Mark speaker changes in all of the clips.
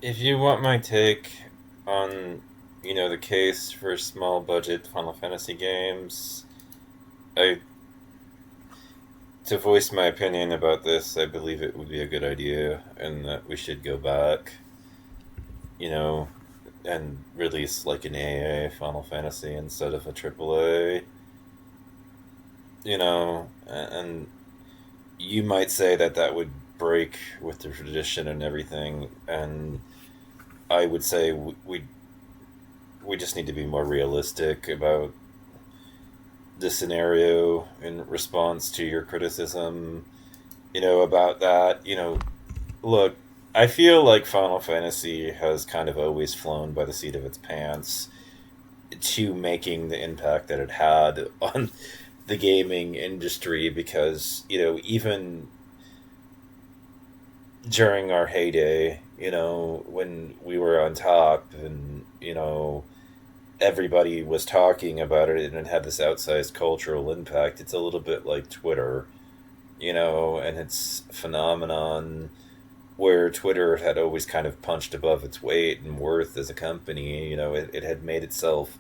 Speaker 1: If you want my take on, the case for small budget Final Fantasy games, I to voice my opinion about this, I believe it would be a good idea and that we should go back, you know, and release like an AA Final Fantasy instead of a AAA, and you might say that that would break with the tradition and everything, and I would say we just need to be more realistic about the scenario in response to your criticism, about that. Look, I feel like Final Fantasy has kind of always flown by the seat of its pants to making the impact that it had on the gaming industry because, even during our heyday, when we were on top and, everybody was talking about it and it had this outsized cultural impact, it's a little bit like Twitter, and its phenomenon where Twitter had always kind of punched above its weight and worth as a company. It had made itself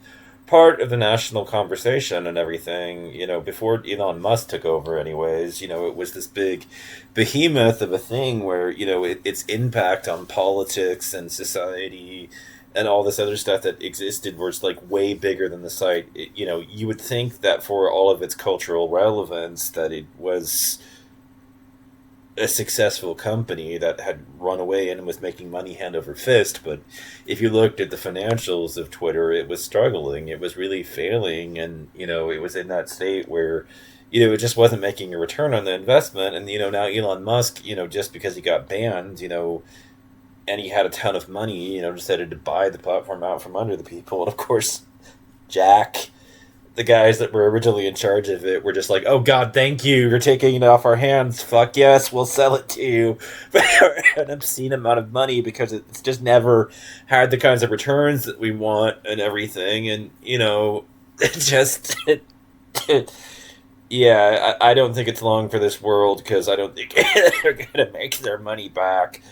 Speaker 1: part of the national conversation and everything, before Elon Musk took over, anyways. It was this big behemoth of a thing where, its impact on politics and society and all this other stuff that existed was like way bigger than the site. You would think that for all of its cultural relevance, that it was a successful company that had run away and was making money hand over fist. But if you looked at the financials of Twitter, it was struggling. It was really failing. And, it was in that state where, it just wasn't making a return on the investment. And, now Elon Musk, just because he got banned, and he had a ton of money, decided to buy the platform out from under the people. And of course, Jack, the guys that were originally in charge of it were just like, "Oh God, thank you. You're taking it off our hands. Fuck yes, we'll sell it to you for an obscene amount of money because it's just never had the kinds of returns that we want and everything." And it just, yeah, I don't think it's long for this world because I don't think they're gonna make their money back.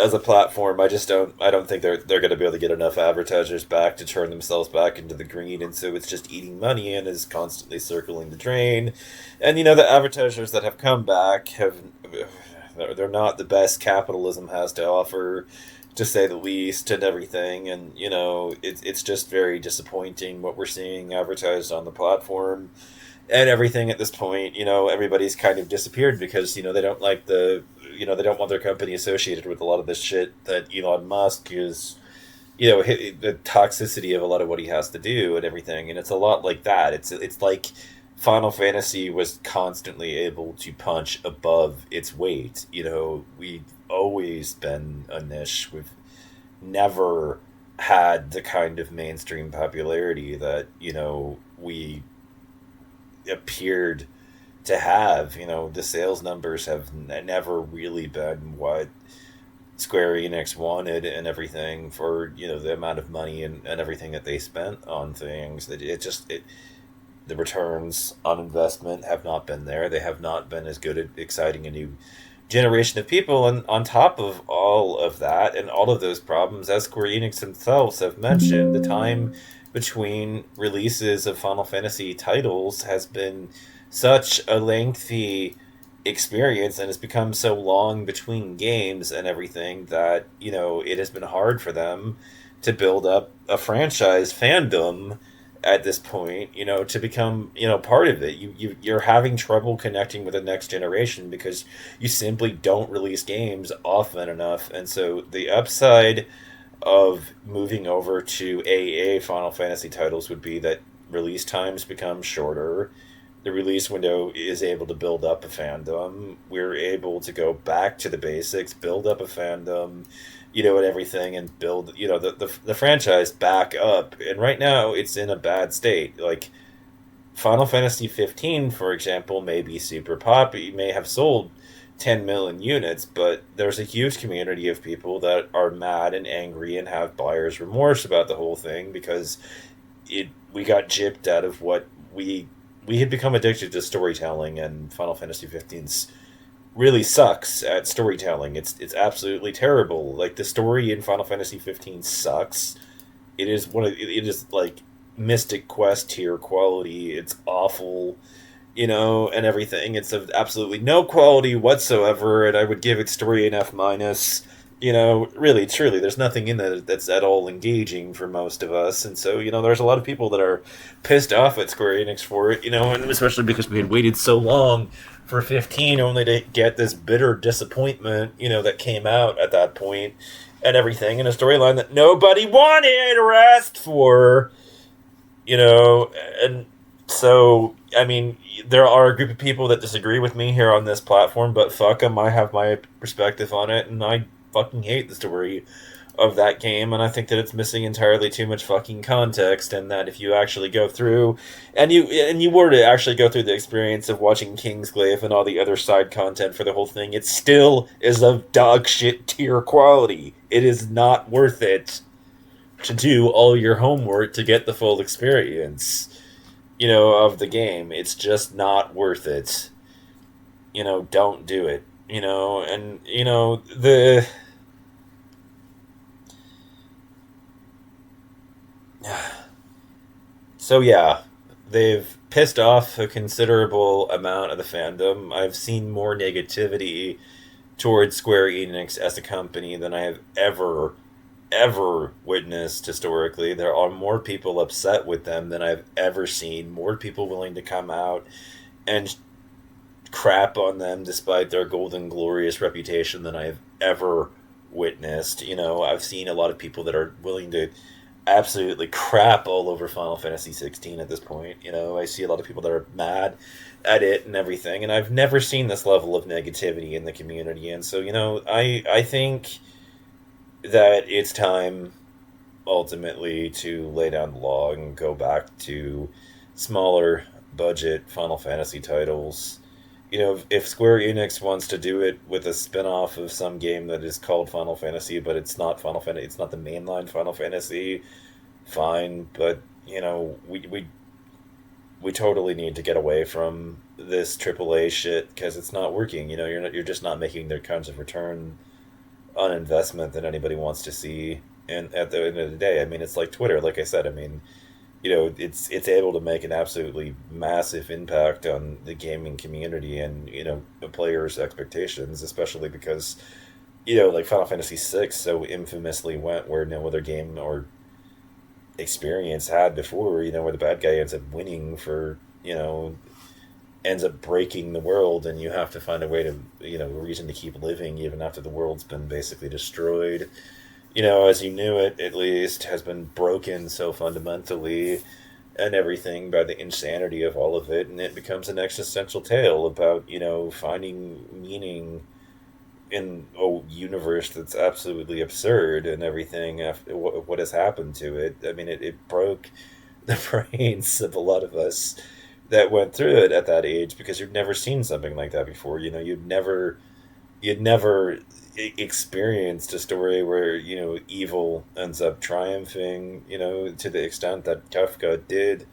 Speaker 1: As a platform, I don't think they're going to be able to get enough advertisers back to turn themselves back into the green, and so it's just eating money and is constantly circling the drain. And the advertisers that have come back they're not the best capitalism has to offer, to say the least, and everything. And it's just very disappointing what we're seeing advertised on the platform and everything at this point. Everybody's kind of disappeared because they don't like they don't want their company associated with a lot of this shit that Elon Musk is, the toxicity of a lot of what he has to do and everything. And it's a lot like that. It's like Final Fantasy was constantly able to punch above its weight. We've always been a niche. We've never had the kind of mainstream popularity that we appeared to have. The sales numbers have never really been what Square Enix wanted and everything for the amount of money and everything that they spent on things. The returns on investment have not been there. They have not been as good at exciting a new generation of people. And on top of all of that and all of those problems, as Square Enix themselves have mentioned, the time between releases of Final Fantasy titles has been such a lengthy experience and it's become so long between games and everything that it has been hard for them to build up a franchise fandom at this point, to become, part of it. You're having trouble connecting with the next generation because you simply don't release games often enough. And so the upside of moving over to AA Final Fantasy titles would be that release times become shorter. The release window is able to build up a fandom. We're able to go back to the basics, build up a fandom, and everything, and build, the franchise back up. And right now, it's in a bad state. Like, Final Fantasy 15, for example, may be super poppy, may have sold 10 million units, but there's a huge community of people that are mad and angry and have buyer's remorse about the whole thing because we got gypped out of what we had become addicted to storytelling, and Final Fantasy 15's really sucks at storytelling. It's absolutely terrible. Like the story in Final Fantasy 15 sucks. It is like Mystic Quest tier quality. It's awful, and everything. It's of absolutely no quality whatsoever, and I would give it story an F minus. Really, truly, there's nothing in it that's at all engaging for most of us, and so there's a lot of people that are pissed off at Square Enix for it, and especially because we had waited so long for 15 only to get this bitter disappointment, that came out at that point and everything, in a storyline that nobody wanted or asked for, and so, I mean, there are a group of people that disagree with me here on this platform, but fuck them. I have my perspective on it, and I fucking hate the story of that game, and I think that it's missing entirely too much fucking context, and that if you actually go through, and you were to actually go through the experience of watching Kingsglaive and all the other side content for the whole thing, it still is of dog shit tier quality. It is not worth it to do all your homework to get the full experience of the game. It's just not worth it. Don't do it. And so yeah, they've pissed off a considerable amount of the fandom. I've seen more negativity towards Square Enix as a company than I have ever witnessed historically. There are more people upset with them than I've ever seen. More people willing to come out and crap on them despite their golden glorious reputation than I've ever witnessed. I've seen a lot of people that are willing to absolutely crap all over Final Fantasy 16 at this point. I see a lot of people that are mad at it and everything, and I've never seen this level of negativity in the community. And so, I think that it's time ultimately to lay down the law and go back to smaller budget Final Fantasy titles. If Square Enix wants to do it with a spin-off of some game that is called Final Fantasy, but it's not Final Fantasy, it's not the mainline Final Fantasy, fine. But we totally need to get away from this AAA shit because it's not working. You're just not making the kinds of return on investment that anybody wants to see. And at the end of the day, I mean, it's like Twitter. Like I said, I mean, it's able to make an absolutely massive impact on the gaming community and the players' expectations, especially because like Final Fantasy VI so infamously went where no other game or experience had before. Where the bad guy ends up winning for ends up breaking the world, and you have to find a way to a reason to keep living even after the world's been basically destroyed. As you knew it, at least, has been broken so fundamentally and everything by the insanity of all of it, and it becomes an existential tale about, finding meaning in a universe that's absolutely absurd and everything after what has happened to it. I mean, it broke the brains of a lot of us that went through it at that age because you've never seen something like that before. You'd never experienced a story where evil ends up triumphing to the extent that Kafka did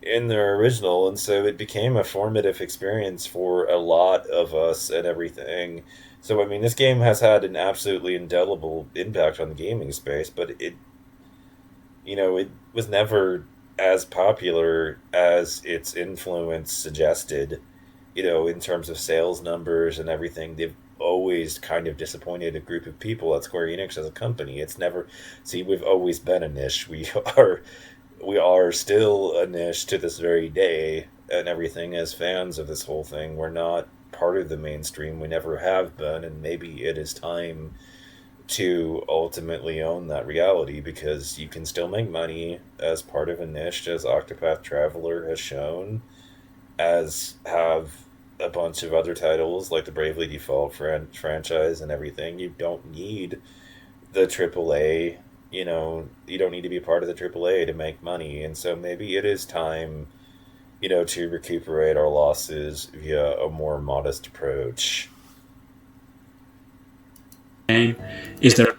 Speaker 1: in their original, and so it became a formative experience for a lot of us and everything. So I mean, this game has had an absolutely indelible impact on the gaming space, but it was never as popular as its influence suggested, in terms of sales numbers and everything. They've always kind of disappointed a group of people at Square Enix as a company. It's never, see, we've always been a niche. We are still a niche to this very day and everything as fans of this whole thing. We're not part of the mainstream. We never have been, and maybe it is time to ultimately own that reality because you can still make money as part of a niche, as Octopath Traveler has shown, as have a bunch of other titles like the Bravely Default franchise and everything. You don't need the AAA, you don't need to be part of the AAA to make money. And so maybe it is time, to recuperate our losses via a more modest approach.
Speaker 2: And is there